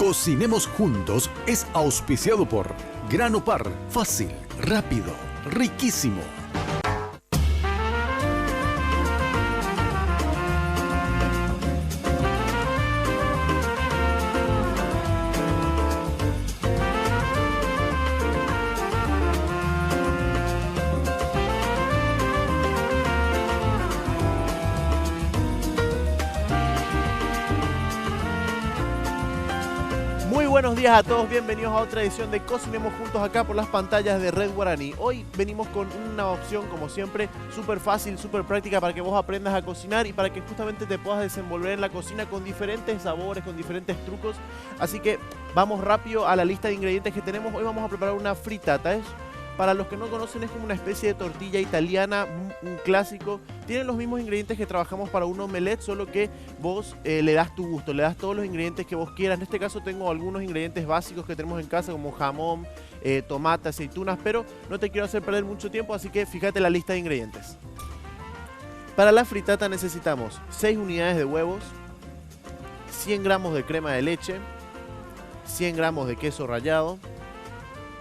Cocinemos Juntos es auspiciado por Grano Par, fácil, rápido, riquísimo. Buenos días a todos, bienvenidos a otra edición de Cocinemos Juntos acá por las pantallas de Red Guaraní. Hoy venimos con una opción, como siempre, súper fácil, súper práctica para que vos aprendas a cocinar y para que justamente te puedas desenvolver en la cocina con diferentes sabores, con diferentes trucos. Así que vamos rápido a la lista de ingredientes que tenemos. Hoy vamos a preparar una frittata. Para los que no conocen, es como una especie de tortilla italiana, un clásico. Tienen los mismos ingredientes que trabajamos para un omelette, solo que vos le das tu gusto, le das todos los ingredientes que vos quieras. En este caso tengo algunos ingredientes básicos que tenemos en casa, como jamón, tomate, aceitunas, pero no te quiero hacer perder mucho tiempo, así que fíjate la lista de ingredientes. Para la frittata necesitamos 6 unidades de huevos, 100 gramos de crema de leche, 100 gramos de queso rallado,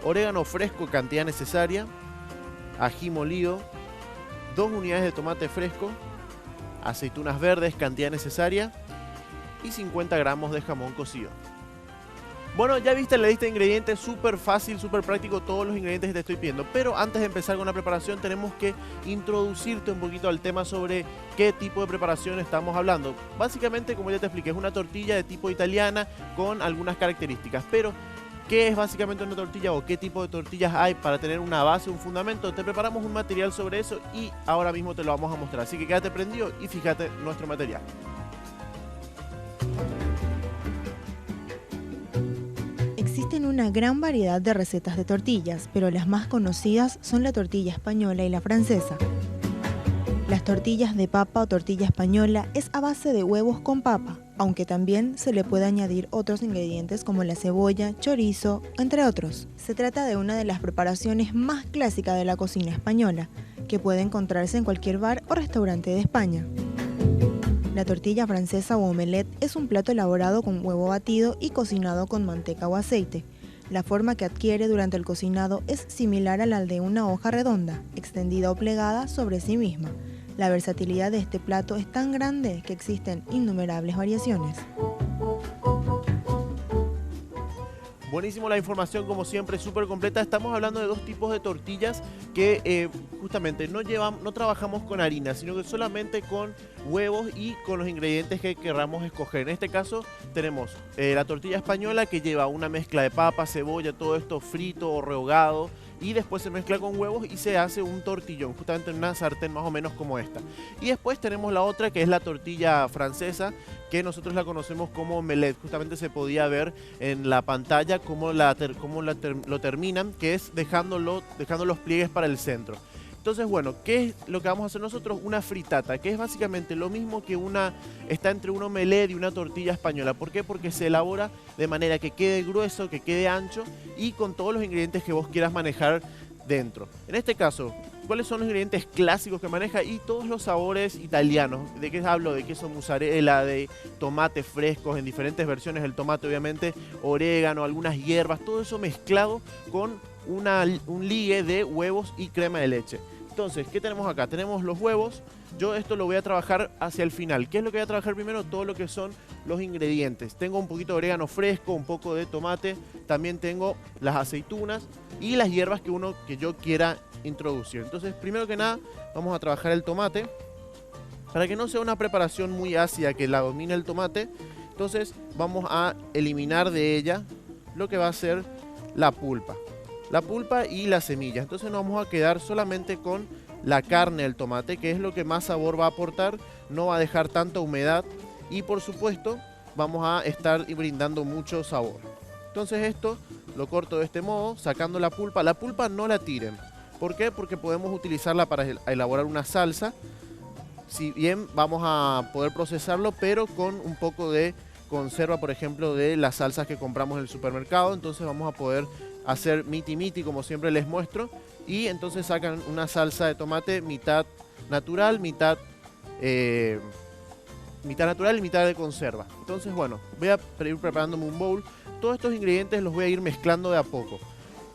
orégano fresco cantidad necesaria, ají molido, 2 unidades de tomate fresco, aceitunas verdes cantidad necesaria y 50 gramos de jamón cocido. Bueno, ya viste la lista de ingredientes, súper fácil, súper práctico, todos los ingredientes que te estoy pidiendo. Pero antes de empezar con la preparación tenemos que introducirte un poquito al tema sobre qué tipo de preparación estamos hablando. Básicamente, como ya te expliqué, es una tortilla de tipo italiana con algunas características, pero ¿qué es básicamente una tortilla o qué tipo de tortillas hay para tener una base, un fundamento? Te preparamos un material sobre eso y ahora mismo te lo vamos a mostrar. Así que quédate prendido y fíjate nuestro material. Existen una gran variedad de recetas de tortillas, pero las más conocidas son la tortilla española y la francesa. Las tortillas de papa o tortilla española es a base de huevos con papa, aunque también se le puede añadir otros ingredientes como la cebolla, chorizo, entre otros. Se trata de una de las preparaciones más clásicas de la cocina española, que puede encontrarse en cualquier bar o restaurante de España. La tortilla francesa o omelette es un plato elaborado con huevo batido y cocinado con manteca o aceite. La forma que adquiere durante el cocinado es similar a la de una hoja redonda, extendida o plegada sobre sí misma. La versatilidad de este plato es tan grande que existen innumerables variaciones. Buenísimo la información, como siempre, súper completa. Estamos hablando de dos tipos de tortillas que justamente no trabajamos con harina, sino que solamente con huevos y con los ingredientes que queramos escoger. En este caso tenemos la tortilla española, que lleva una mezcla de papa, cebolla, todo esto frito o rehogado, y después se mezcla con huevos y se hace un tortillón, justamente en una sartén más o menos como esta. Y después tenemos la otra, que es la tortilla francesa, que nosotros la conocemos como omelette. Justamente se podía ver en la pantalla cómo lo terminan, que es dejando los pliegues para el centro. Entonces, bueno, ¿qué es lo que vamos a hacer nosotros? Una frittata, que es básicamente lo mismo que está entre un omelette y una tortilla española. ¿Por qué? Porque se elabora de manera que quede grueso, que quede ancho y con todos los ingredientes que vos quieras manejar dentro. En este caso, ¿cuáles son los ingredientes clásicos que maneja? Y todos los sabores italianos. ¿De qué hablo? De queso mozzarella, de tomates frescos en diferentes versiones, el tomate obviamente, orégano, algunas hierbas, todo eso mezclado con un ligue de huevos y crema de leche. Entonces, ¿qué tenemos acá? Tenemos los huevos. Yo esto lo voy a trabajar hacia el final. ¿Qué es lo que voy a trabajar primero? Todo lo que son los ingredientes. Tengo un poquito de orégano fresco, un poco de tomate, también tengo las aceitunas y las hierbas que yo quiera introducir. Entonces, primero que nada, vamos a trabajar el tomate. Para que no sea una preparación muy ácida que la domine el tomate, entonces vamos a eliminar de ella lo que va a ser la pulpa y las semillas. Entonces nos vamos a quedar solamente con la carne del tomate, que es lo que más sabor va a aportar, no va a dejar tanta humedad y por supuesto vamos a estar brindando mucho sabor. Entonces esto lo corto de este modo, sacando la pulpa. La pulpa no la tiren. ¿Por qué? Porque podemos utilizarla para elaborar una salsa. Si bien vamos a poder procesarlo, pero con un poco de conserva, por ejemplo, de las salsas que compramos en el supermercado. Entonces vamos a poder hacer miti miti, como siempre les muestro, y entonces sacan una salsa de tomate mitad natural, mitad mitad natural y mitad de conserva. Entonces, bueno, voy a ir preparándome un bowl. Todos estos ingredientes los voy a ir mezclando de a poco.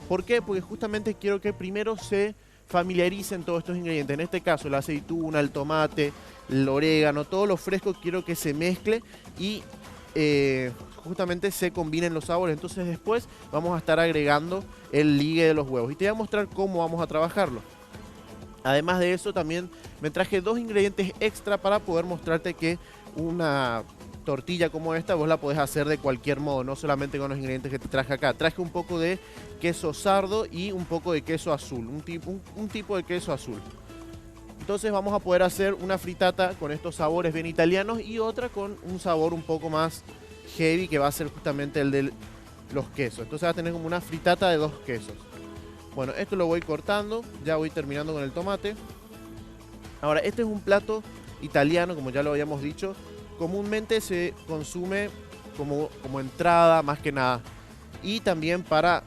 ¿Por qué? Porque justamente quiero que primero se familiaricen todos estos ingredientes. En este caso, la aceituna, el tomate, el orégano, todo lo fresco quiero que se mezcle y justamente se combinen los sabores. Entonces después vamos a estar agregando el ligue de los huevos. Y te voy a mostrar cómo vamos a trabajarlo. Además de eso, también me traje 2 ingredientes extra para poder mostrarte que una tortilla como esta vos la podés hacer de cualquier modo, no solamente con los ingredientes que te traje acá. Traje un poco de queso sardo y un poco de queso azul, un tipo de queso azul. Entonces vamos a poder hacer una fritata con estos sabores bien italianos y otra con un sabor un poco más heavy, que va a ser justamente el de los quesos. Entonces va a tener como una fritata de 2 quesos. Bueno, esto lo voy cortando, ya voy terminando con el tomate. Ahora, este es un plato italiano, como ya lo habíamos dicho. Comúnmente se consume como entrada más que nada. Y también para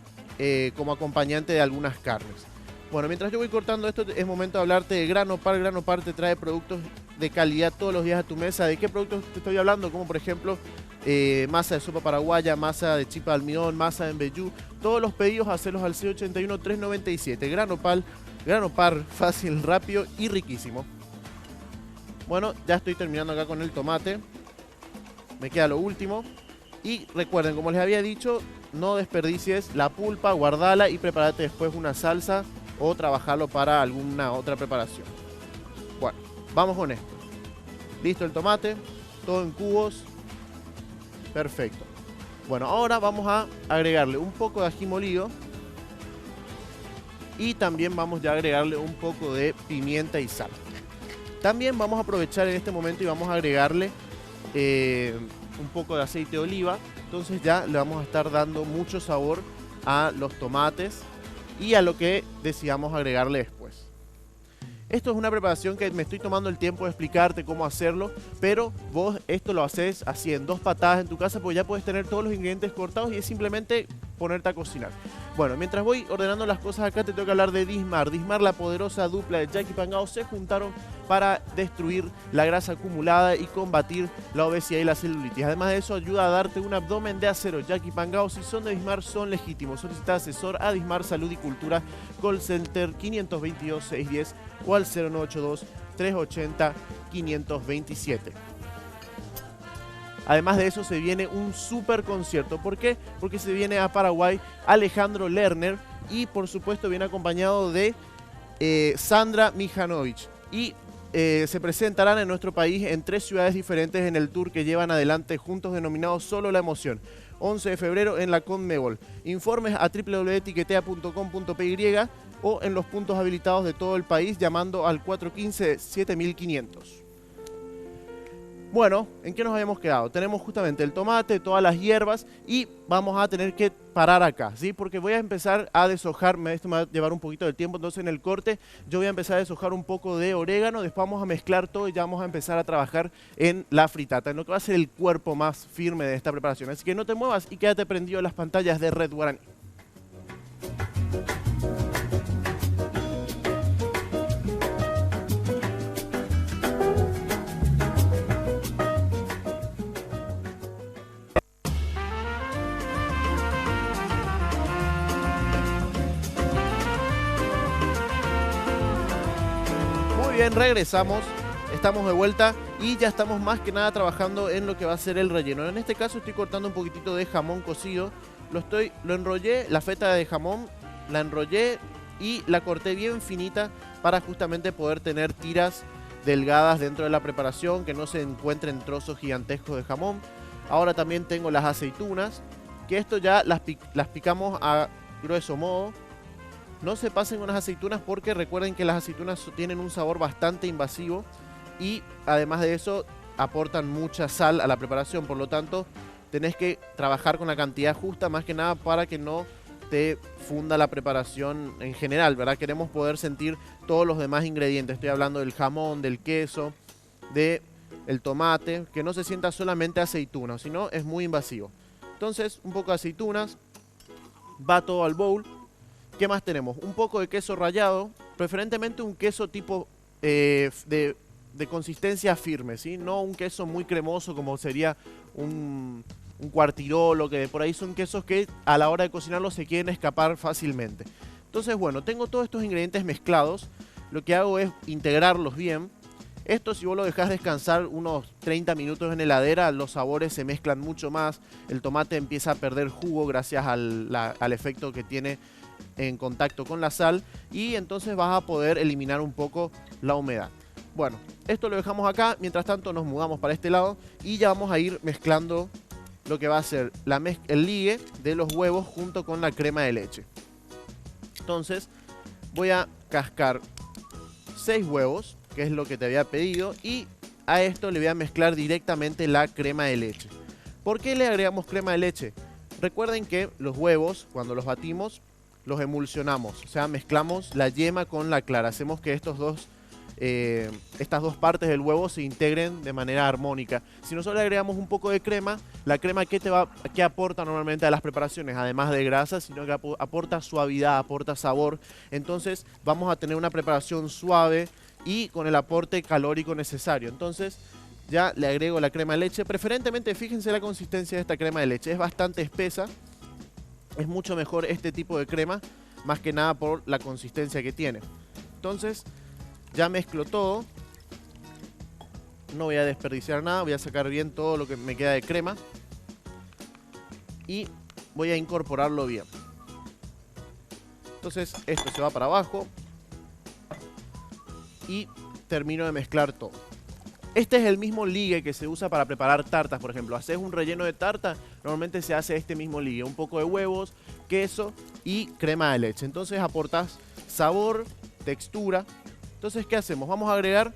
como acompañante de algunas carnes. Bueno, mientras yo voy cortando esto, es momento de hablarte de Grano Par. Grano Par te trae productos de calidad todos los días a tu mesa. ¿De qué productos te estoy hablando? Como por ejemplo, masa de sopa paraguaya, masa de chipa de almidón, masa de embellú. Todos los pedidos, hacerlos al 681-397. Grano Par, fácil, rápido y riquísimo. Bueno, ya estoy terminando acá con el tomate. Me queda lo último. Y recuerden, como les había dicho, no desperdicies la pulpa, guardala y prepárate después una salsa o trabajarlo para alguna otra preparación. Bueno, vamos con esto. Listo el tomate, todo en cubos. Perfecto. Bueno, ahora vamos a agregarle un poco de ají molido. Y también vamos ya a agregarle un poco de pimienta y sal. También vamos a aprovechar en este momento y vamos a agregarle un poco de aceite de oliva. Entonces ya le vamos a estar dando mucho sabor a los tomates y a lo que decidamos agregarle después. Esto es una preparación que me estoy tomando el tiempo de explicarte cómo hacerlo, pero vos esto lo haces así en 2 patadas en tu casa, porque ya puedes tener todos los ingredientes cortados y es simplemente ponerte a cocinar. Bueno, mientras voy ordenando las cosas acá, te tengo que hablar de Dismar. Dismar, la poderosa dupla de Jackie Pangao, se juntaron para destruir la grasa acumulada y combatir la obesidad y la celulitis. Además de eso, ayuda a darte un abdomen de acero. Jackie Pangao, si son de Dismar, son legítimos. Solicita asesor a Dismar Salud y Cultura, call center 522-610 o al 0982-380-527. Además de eso, se viene un super concierto. ¿Por qué? Porque se viene a Paraguay Alejandro Lerner y por supuesto viene acompañado de Sandra Mijanovic. Y se presentarán en nuestro país en 3 ciudades diferentes en el tour que llevan adelante juntos, denominado Solo la Emoción. 11 de febrero en la Conmebol. Informes a www.etiquetea.com.py o en los puntos habilitados de todo el país llamando al 415-7500. Bueno, ¿en qué nos habíamos quedado? Tenemos justamente el tomate, todas las hierbas y vamos a tener que parar acá, ¿sí? Porque voy a empezar a deshojar, esto me va a llevar un poquito de tiempo, entonces en el corte yo voy a empezar a deshojar un poco de orégano, después vamos a mezclar todo y ya vamos a empezar a trabajar en la fritata, en lo que va a ser el cuerpo más firme de esta preparación. Así que no te muevas y quédate prendido en las pantallas de Red Guaraní. Bien, regresamos, estamos de vuelta y ya estamos más que nada trabajando en lo que va a ser el relleno. En este caso estoy cortando un poquitito de jamón cocido, lo enrollé, la feta de jamón la enrollé y la corté bien finita para justamente poder tener tiras delgadas dentro de la preparación, que no se encuentren trozos gigantescos de jamón. Ahora también tengo las aceitunas, que esto ya las picamos a grueso modo. No se pasen con las aceitunas porque recuerden que las aceitunas tienen un sabor bastante invasivo y además de eso aportan mucha sal a la preparación. Por lo tanto, tenés que trabajar con la cantidad justa más que nada para que no te funda la preparación en general, ¿verdad? Queremos poder sentir todos los demás ingredientes. Estoy hablando del jamón, del queso, del tomate, que no se sienta solamente aceituna, sino es muy invasivo. Entonces, un poco de aceitunas, va todo al bowl. ¿Qué más tenemos? Un poco de queso rallado, preferentemente un queso tipo de de consistencia firme, ¿sí? No un queso muy cremoso como sería un cuartirolo, que por ahí son quesos que a la hora de cocinarlos se quieren escapar fácilmente. Entonces, bueno, tengo todos estos ingredientes mezclados. Lo que hago es integrarlos bien. Esto, si vos lo dejás descansar unos 30 minutos en heladera, los sabores se mezclan mucho más. El tomate empieza a perder jugo gracias al efecto que tiene en contacto con la sal. Y entonces vas a poder eliminar un poco la humedad. Bueno, esto lo dejamos acá. Mientras tanto nos mudamos para este lado y ya vamos a ir mezclando lo que va a ser el ligue de los huevos junto con la crema de leche. Entonces voy a cascar 6 huevos, que es lo que te había pedido, y a esto le voy a mezclar directamente la crema de leche. ¿Por qué le agregamos crema de leche? Recuerden que los huevos, cuando los batimos, los emulsionamos, o sea, mezclamos la yema con la clara, hacemos que estas dos partes del huevo se integren de manera armónica. Si nosotros le agregamos un poco de crema, la crema ¿qué aporta normalmente a las preparaciones? Además de grasa, sino que aporta suavidad, aporta sabor. Entonces vamos a tener una preparación suave y con el aporte calórico necesario. Entonces ya le agrego la crema de leche. Preferentemente, fíjense la consistencia de esta crema de leche, es bastante espesa. Es mucho mejor este tipo de crema, más que nada por la consistencia que tiene. Entonces ya mezclo todo. No voy a desperdiciar nada. Voy a sacar bien todo lo que me queda de crema. Y voy a incorporarlo bien. Entonces esto se va para abajo. Y termino de mezclar todo. Este es el mismo ligue que se usa para preparar tartas, por ejemplo. Haces un relleno de tarta, normalmente se hace este mismo ligue. Un poco de huevos, queso y crema de leche. Entonces aportas sabor, textura. Entonces, ¿qué hacemos? Vamos a agregar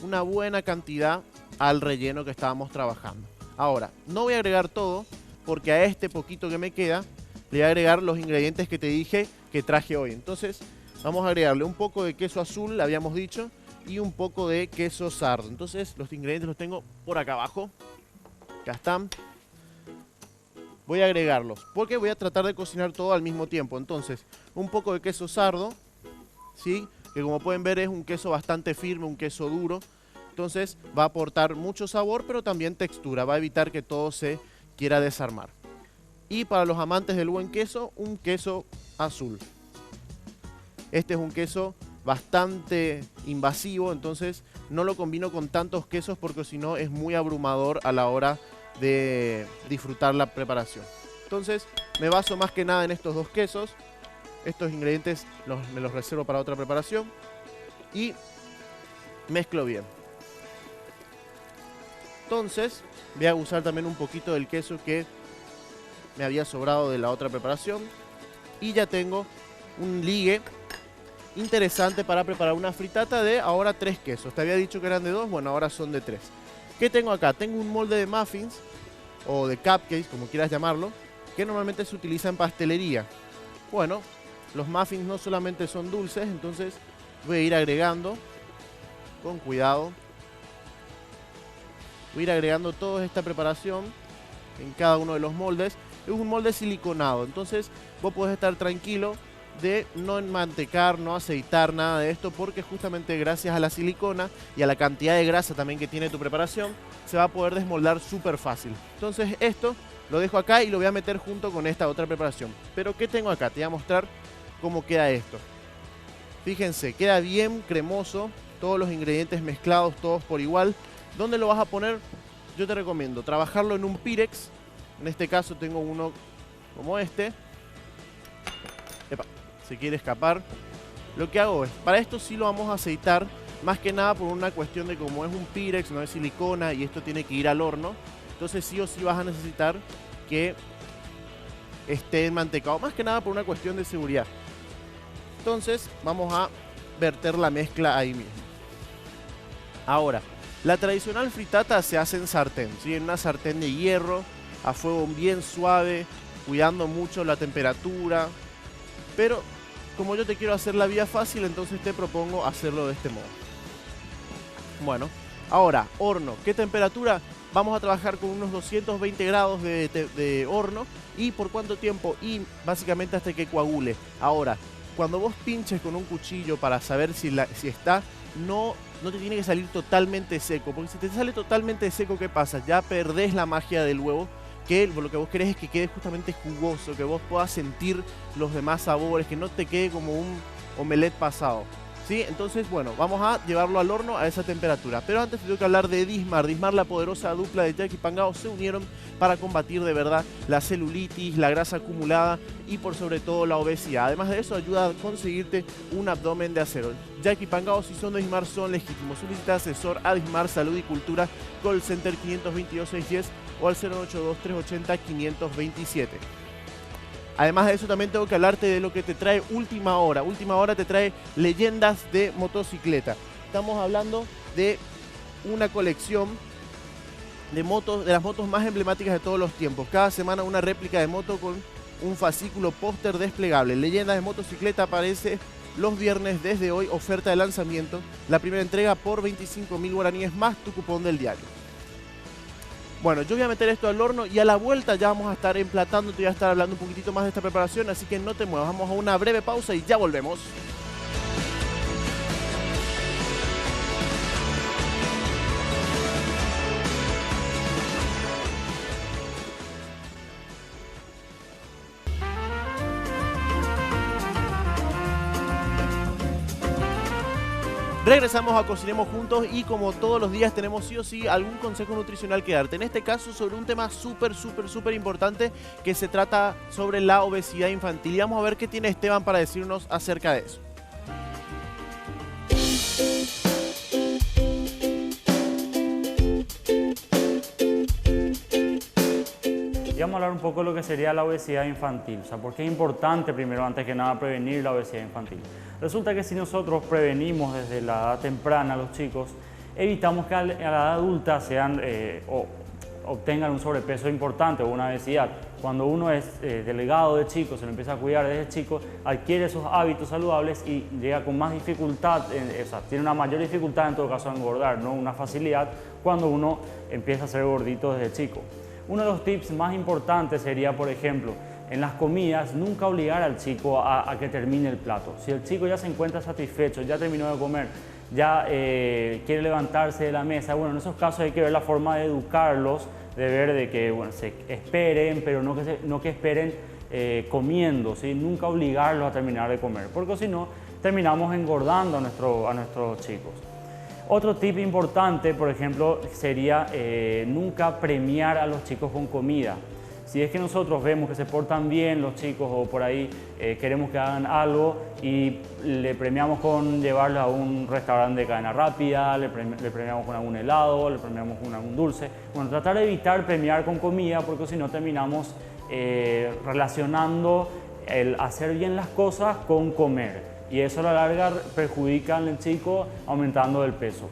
una buena cantidad al relleno que estábamos trabajando. Ahora, no voy a agregar todo porque a este poquito que me queda le voy a agregar los ingredientes que te dije que traje hoy. Entonces, vamos a agregarle un poco de queso azul, habíamos dicho, y un poco de queso sardo. Entonces, los ingredientes los tengo por acá abajo. Acá están. Voy a agregarlos porque voy a tratar de cocinar todo al mismo tiempo. Entonces, un poco de queso sardo, ¿sí? Que como pueden ver es un queso bastante firme, un queso duro. Entonces va a aportar mucho sabor, pero también textura. Va a evitar que todo se quiera desarmar. Y para los amantes del buen queso, un queso azul. Este es un queso bastante invasivo, entonces no lo combino con tantos quesos porque si no es muy abrumador a la hora de disfrutar la preparación. Entonces me baso más que nada en estos dos quesos. Estos ingredientes me los reservo para otra preparación. Y mezclo bien. Entonces voy a usar también un poquito del queso que me había sobrado de la otra preparación. Y ya tengo un ligue interesante para preparar una fritata de ahora 3 quesos. Te había dicho que eran de 2, bueno, ahora son de 3. ¿Qué tengo acá? Tengo un molde de muffins o de cupcakes, como quieras llamarlo, que normalmente se utiliza en pastelería. Bueno, los muffins no solamente son dulces, entonces voy a ir agregando con cuidado. Voy a ir agregando toda esta preparación en cada uno de los moldes. Es un molde siliconado, entonces vos podés estar tranquilo de no enmantecar, no aceitar nada de esto, porque justamente gracias a la silicona y a la cantidad de grasa también que tiene tu preparación, se va a poder desmoldar súper fácil. Entonces esto lo dejo acá y lo voy a meter junto con esta otra preparación. Pero ¿qué tengo acá? Te voy a mostrar cómo queda esto. Fíjense, queda bien cremoso, todos los ingredientes mezclados, todos por igual. ¿Dónde lo vas a poner? Yo te recomiendo trabajarlo en un Pyrex. En este caso tengo uno como este. Epa, se quiere escapar. Lo que hago es, para esto sí lo vamos a aceitar, más que nada por una cuestión de como es un Pyrex, no es silicona y esto tiene que ir al horno. Entonces sí o sí vas a necesitar que esté mantecado, más que nada por una cuestión de seguridad. Entonces vamos a verter la mezcla ahí mismo. Ahora, la tradicional fritata se hace en sartén, ¿sí? En una sartén de hierro, a fuego bien suave, cuidando mucho la temperatura. Pero como yo te quiero hacer la vida fácil, entonces te propongo hacerlo de este modo. Bueno, ahora, horno. ¿Qué temperatura? Vamos a trabajar con unos 220 grados de horno. ¿Y por cuánto tiempo? Y básicamente hasta que coagule. Ahora, cuando vos pinches con un cuchillo para saber si está, no no te tiene que salir totalmente seco, porque si te sale totalmente seco, ¿qué pasa? Ya perdés la magia del huevo, que lo que vos querés es que quede justamente jugoso, que vos puedas sentir los demás sabores, que no te quede como un omelette pasado. ¿Sí? Entonces, bueno, vamos a llevarlo al horno a esa temperatura. Pero antes tengo que hablar de Dismar. Dismar, la poderosa dupla de Jack y Pangao, se unieron para combatir de verdad la celulitis, la grasa acumulada y por sobre todo la obesidad. Además de eso, ayuda a conseguirte un abdomen de acero. Jack y Pangao, si son de Dismar, son legítimos. Solicita asesor a Dismar Salud y Cultura, call center 522-610 o al 082-380-527. Además de eso, también tengo que hablarte de lo que te trae Última Hora. Última Hora te trae leyendas de motocicleta. Estamos hablando de una colección de motos, de las motos más emblemáticas de todos los tiempos. Cada semana una réplica de moto con un fascículo póster desplegable. Leyendas de motocicleta aparece los viernes desde hoy, oferta de lanzamiento. La primera entrega por 25.000 guaraníes más tu cupón del diario. Bueno, yo voy a meter esto al horno y a la vuelta ya vamos a estar emplatando, te voy a estar hablando un poquitito más de esta preparación, así que no te muevas, vamos a una breve pausa y ya volvemos. Regresamos a Cocinemos Juntos y como todos los días tenemos sí o sí algún consejo nutricional que darte. En este caso sobre un tema súper importante que se trata sobre la obesidad infantil. Y vamos a ver qué tiene Esteban para decirnos acerca de eso. Y vamos a hablar un poco de lo que sería la obesidad infantil, o sea, por qué es importante primero, antes que nada, prevenir la obesidad infantil. Resulta que si nosotros prevenimos desde la edad temprana a los chicos, evitamos que a la edad adulta sean o obtengan un sobrepeso importante o una obesidad. Cuando uno es delgado de chico, se lo empieza a cuidar desde chico, adquiere esos hábitos saludables y llega con más dificultad, o sea, tiene una mayor dificultad en todo caso a engordar, no una facilidad cuando uno empieza a ser gordito desde chico. Uno de los tips más importantes sería, por ejemplo, en las comidas, nunca obligar al chico a que termine el plato. Si el chico ya se encuentra satisfecho, ya terminó de comer, ya quiere levantarse de la mesa, bueno, en esos casos hay que ver la forma de educarlos, de ver de que bueno, se esperen, pero no que esperen comiendo, ¿sí? Nunca obligarlos a terminar de comer, porque si no, terminamos engordando a nuestros chicos. Otro tip importante, por ejemplo, sería nunca premiar a los chicos con comida. Si es que nosotros vemos que se portan bien los chicos o por ahí queremos que hagan algo y le premiamos con llevarlos a un restaurante de cadena rápida, le premiamos con algún helado, le premiamos con algún dulce. Bueno, tratar de evitar premiar con comida porque si no terminamos relacionando el hacer bien las cosas con comer. Y eso a la larga perjudica al chico aumentando el peso.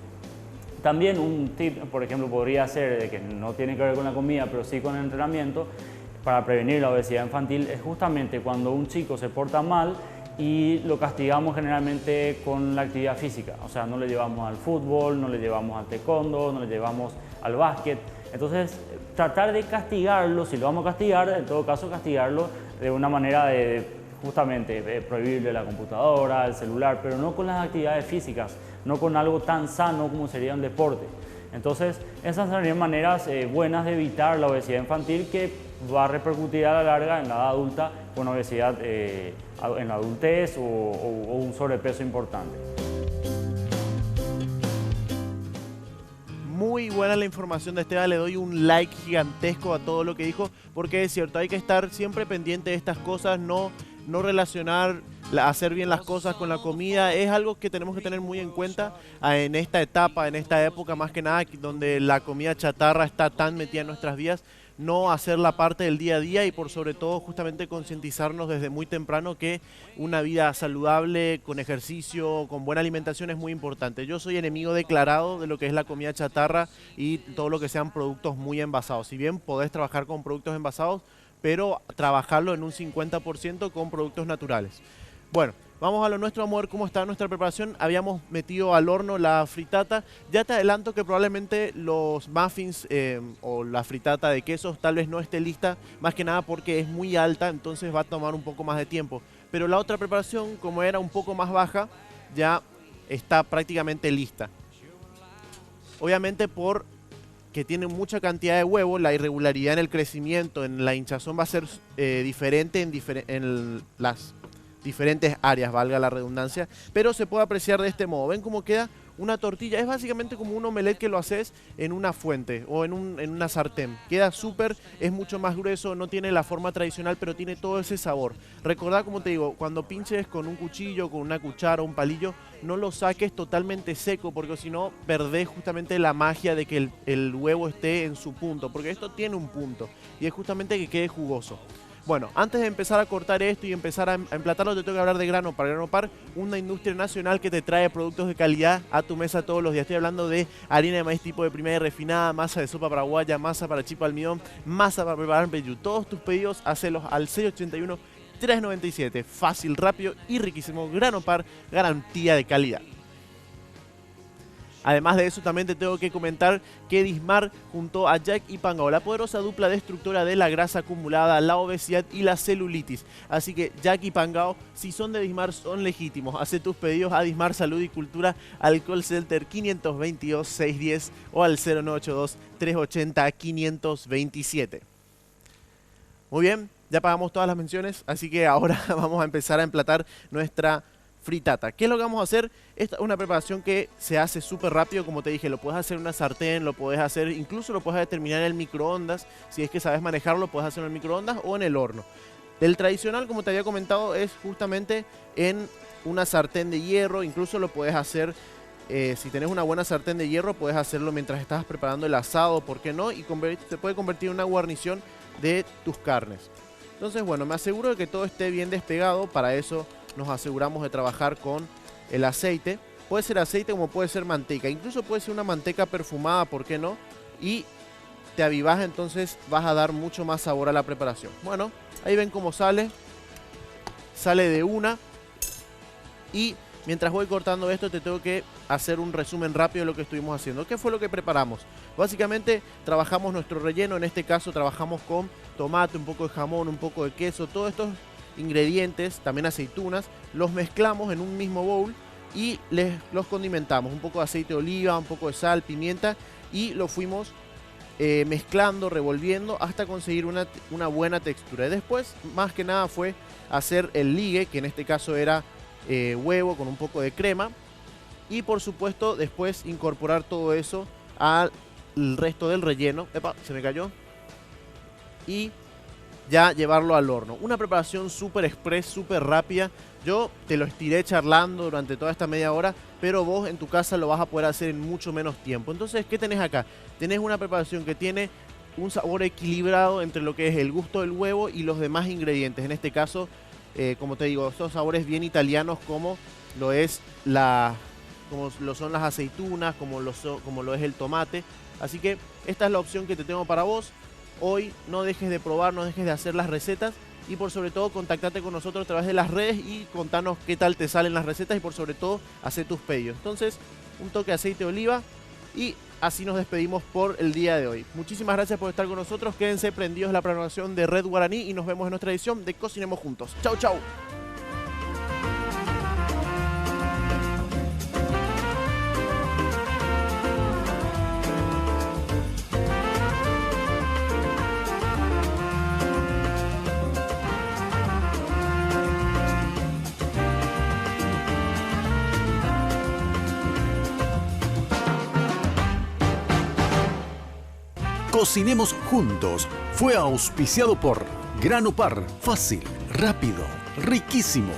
También un tip, por ejemplo, podría ser de que no tiene que ver con la comida, pero sí con el entrenamiento, para prevenir la obesidad infantil, es justamente cuando un chico se porta mal y lo castigamos generalmente con la actividad física. O sea, no le llevamos al fútbol, no le llevamos al taekwondo, no le llevamos al básquet. Entonces, tratar de castigarlo, si lo vamos a castigar, en todo caso castigarlo de una manera de justamente prohibirle la computadora, el celular, pero no con las actividades físicas, no con algo tan sano como sería un deporte. Entonces, esas serían maneras buenas de evitar la obesidad infantil que va a repercutir a la larga en la edad adulta con obesidad en la adultez o un sobrepeso importante. Muy buena la información de Esteban, le doy un like gigantesco a todo lo que dijo, porque es cierto, hay que estar siempre pendiente de estas cosas, no relacionar hacer bien las cosas con la comida, es algo que tenemos que tener muy en cuenta en esta etapa, en esta época más que nada, donde la comida chatarra está tan metida en nuestras vidas, no hacerla parte del día a día y por sobre todo justamente concientizarnos desde muy temprano que una vida saludable, con ejercicio, con buena alimentación es muy importante. Yo soy enemigo declarado de lo que es la comida chatarra y todo lo que sean productos muy envasados. Si bien podés trabajar con productos envasados, pero trabajarlo en un 50% con productos naturales. Bueno, vamos a lo nuestro, vamos a ver cómo está nuestra preparación. Habíamos metido al horno la fritata. Ya te adelanto que probablemente los muffins o la fritata de quesos tal vez no esté lista, más que nada porque es muy alta, entonces va a tomar un poco más de tiempo. Pero la otra preparación, como era un poco más baja, ya está prácticamente lista. obviamente por que tiene mucha cantidad de huevo, la irregularidad en el crecimiento, en la hinchazón va a ser diferente en las diferentes áreas, valga la redundancia, pero se puede apreciar de este modo. ¿Ven cómo queda una tortilla? Es básicamente como un omelette que lo haces en una fuente o en una sartén. Queda súper, es mucho más grueso, no tiene la forma tradicional, pero tiene todo ese sabor. Recordá, como te digo, cuando pinches con un cuchillo, con una cuchara o un palillo, no lo saques totalmente seco, porque si no perdés justamente la magia de que el huevo esté en su punto, porque esto tiene un punto y es justamente que quede jugoso. Bueno, antes de empezar a cortar esto y empezar a emplatarlo, te tengo que hablar de Grano Par. Grano Par, una industria nacional que te trae productos de calidad a tu mesa todos los días. Estoy hablando de harina de maíz tipo de primera y refinada, masa de sopa paraguaya, masa para chipa almidón, masa para preparar peyú. Todos tus pedidos, hacelos al 681-397. Fácil, rápido y riquísimo. Grano Par, garantía de calidad. Además de eso, también te tengo que comentar que Dismar, junto a Jack y Pangao, la poderosa dupla destructora de la grasa acumulada, la obesidad y la celulitis. Así que Jack y Pangao, si son de Dismar, son legítimos. Haz tus pedidos a Dismar Salud y Cultura al call center 522-610 o al 0982-380-527. Muy bien, ya pagamos todas las menciones, así que ahora vamos a empezar a emplatar nuestra fritata. ¿Qué es lo que vamos a hacer? Esta es una preparación que se hace súper rápido, como te dije, lo puedes hacer en una sartén, lo puedes hacer, incluso lo puedes terminar en el microondas, si es que sabes manejarlo, lo puedes hacer en el microondas o en el horno. El tradicional, como te había comentado, es justamente en una sartén de hierro, incluso lo puedes hacer, si tenés una buena sartén de hierro, puedes hacerlo mientras estás preparando el asado, ¿por qué no? Y se puede convertir en una guarnición de tus carnes. Entonces, bueno, me aseguro de que todo esté bien despegado. Para eso nos aseguramos de trabajar con el aceite. Puede ser aceite como puede ser manteca. Incluso puede ser una manteca perfumada, ¿por qué no? Y te avivas, entonces vas a dar mucho más sabor a la preparación. Bueno, ahí ven cómo sale. Sale de una. Y mientras voy cortando esto, te tengo que hacer un resumen rápido de lo que estuvimos haciendo. ¿Qué fue lo que preparamos? Básicamente trabajamos nuestro relleno. En este caso trabajamos con tomate, un poco de jamón, un poco de queso. Todos estos ingredientes, también aceitunas, los mezclamos en un mismo bowl y los condimentamos. Un poco de aceite de oliva, un poco de sal, pimienta, y lo fuimos mezclando, revolviendo hasta conseguir una buena textura. Y después, más que nada, fue hacer el ligue, que en este caso era huevo con un poco de crema, y por supuesto después incorporar todo eso al resto del relleno. Epa, se me cayó. Y ya llevarlo al horno. Una preparación súper express, súper rápida. Yo te lo estiré charlando durante toda esta media hora, pero vos en tu casa lo vas a poder hacer en mucho menos tiempo. Entonces, ¿qué tenés acá? Tenés una preparación que tiene un sabor equilibrado entre lo que es el gusto del huevo y los demás ingredientes. En este caso, como te digo, estos sabores bien italianos, como lo son las aceitunas, como lo es el tomate. Así que esta es la opción que te tengo para vos. Hoy no dejes de probar, no dejes de hacer las recetas y por sobre todo contactate con nosotros a través de las redes y contanos qué tal te salen las recetas y por sobre todo hacer tus pedidos. Entonces, un toque de aceite de oliva y así nos despedimos por el día de hoy. Muchísimas gracias por estar con nosotros. Quédense prendidos en la programación de Red Guaraní y nos vemos en nuestra edición de Cocinemos Juntos. Chau, chau. Cocinemos Juntos fue auspiciado por Grano Par, fácil, rápido, riquísimo.